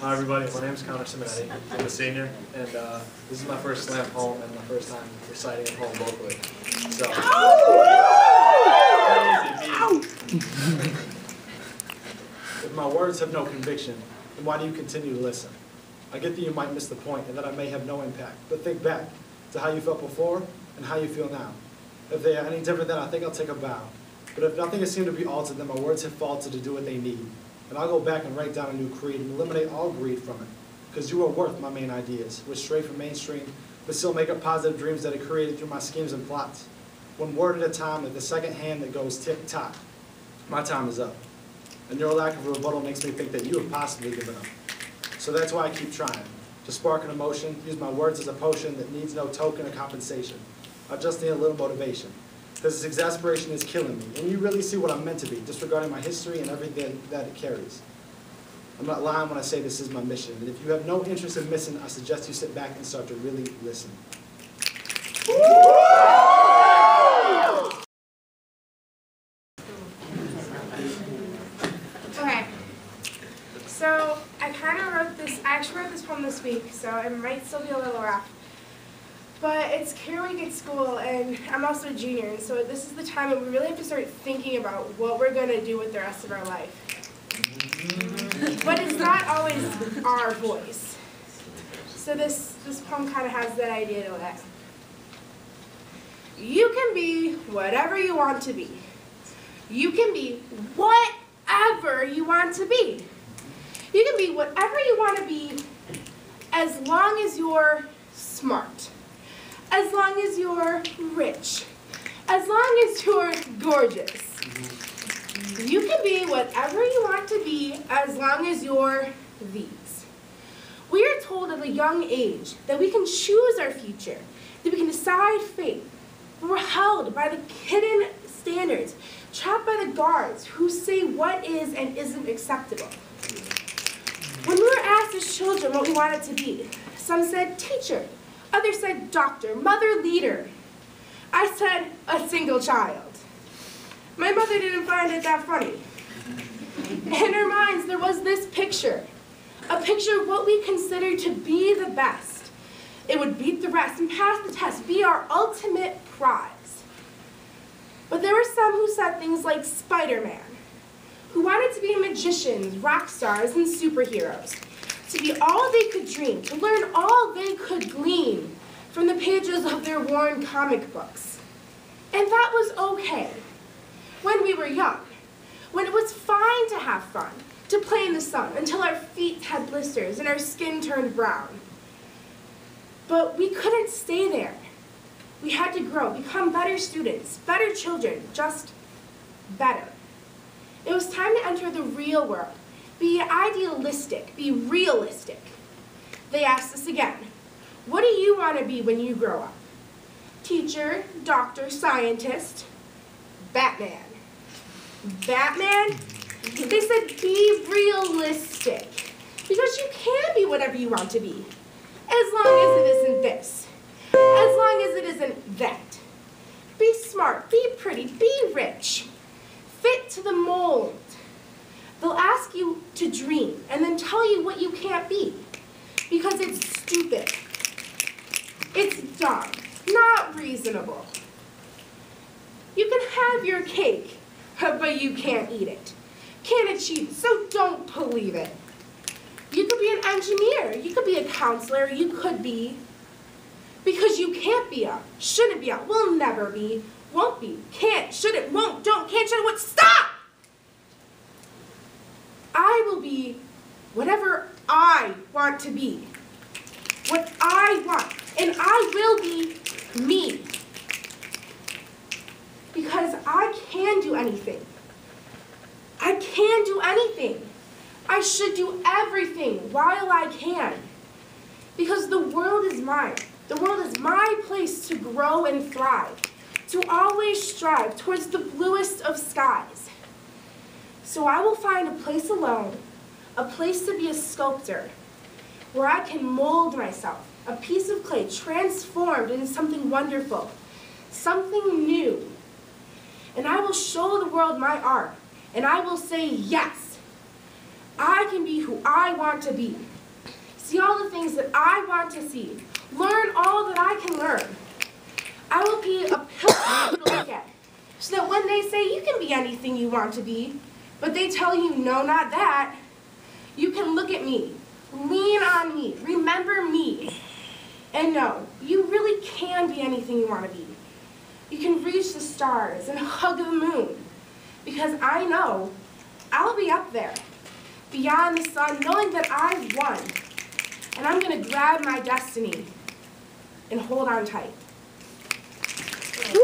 Hi everybody, my name is Connor Simonetti. I'm a senior, and this is my first slam poem and my first time reciting a poem vocally. So, if my words have no conviction, then why do you continue to listen? I get that you might miss the point and that I may have no impact, but think back to how you felt before and how you feel now. If they are any different, then I think I'll take a bow. But if nothing has seemed to be altered, then my words have faltered to do what they need. And I'll go back and write down a new creed and eliminate all greed from it. Because you are worth my main ideas, which stray from mainstream, but still make up positive dreams that are created through my schemes and plots. One word at a time, like the second hand that goes tick-tock. My time is up. And your lack of rebuttal makes me think that you have possibly given up. So that's why I keep trying. To spark an emotion, use my words as a potion that needs no token or compensation. I just need a little motivation. Because this exasperation is killing me, and you really see what I'm meant to be, disregarding my history and everything that it carries. I'm not lying when I say this is my mission, and if you have no interest in missing, I suggest you sit back and start to really listen. Okay, so I actually wrote this poem this week, so it might still be a little rough. But it's career week at school, and I'm also a junior, and so this is the time that we really have to start thinking about what we're going to do with the rest of our life. But it's not always our voice. So this poem kind of has that idea to it. You can be whatever you want to be. You can be whatever you want to be. You can be whatever you want to be as long as you're smart. As long as you're rich, as long as you're gorgeous. You can be whatever you want to be as long as you're these. We are told at a young age that we can choose our future, that we can decide fate. But we're held by the hidden standards, trapped by the guards who say what is and isn't acceptable. When we were asked as children what we wanted to be, some said teacher. Others said doctor, mother, leader. I said a single child. My mother didn't find it that funny. In her minds, there was this picture, a picture of what we considered to be the best. It would beat the rest and pass the test, be our ultimate prize. But there were some who said things like Spider-Man, who wanted to be magicians, rock stars, and superheroes. To be all they could dream, to learn all they could glean from the pages of their worn comic books. And that was okay when we were young, when it was fine to have fun, to play in the sun until our feet had blisters and our skin turned brown. But we couldn't stay there. We had to grow, become better students, better children, just better. It was time to enter the real world. Be idealistic, be realistic. They asked us again, what do you want to be when you grow up? Teacher, doctor, scientist, Batman. Batman? They said be realistic, because you can be whatever you want to be, as long as it isn't this, as long as it isn't that. Be smart, be pretty, be rich, fit to the mold. They'll ask you to dream and then tell you what you can't be because it's stupid. It's dumb, not reasonable. You can have your cake, but you can't eat it. Can't achieve it, so don't believe it. You could be an engineer, you could be a counselor, you could be. Because you can't be a, shouldn't be a, will never be, won't be, can't, shouldn't, won't, don't, can't, shouldn't, what, stop! I will be whatever I want to be, what I want, and I will be me. Because I can do anything. I can do anything. I should do everything while I can. Because the world is mine. The world is my place to grow and thrive, to always strive towards the bluest of skies. So I will find a place alone, a place to be a sculptor, where I can mold myself, a piece of clay transformed into something wonderful, something new. And I will show the world my art, and I will say yes. I can be who I want to be. See all the things that I want to see. Learn all that I can learn. I will be a pillar for you to look at, so that when they say you can be anything you want to be, but they tell you no, not that, you can look at me, lean on me, remember me, and know you really can be anything you want to be. You can reach the stars and hug the moon, because I know I'll be up there, beyond the sun, knowing that I've won, and I'm going to grab my destiny and hold on tight. Woo!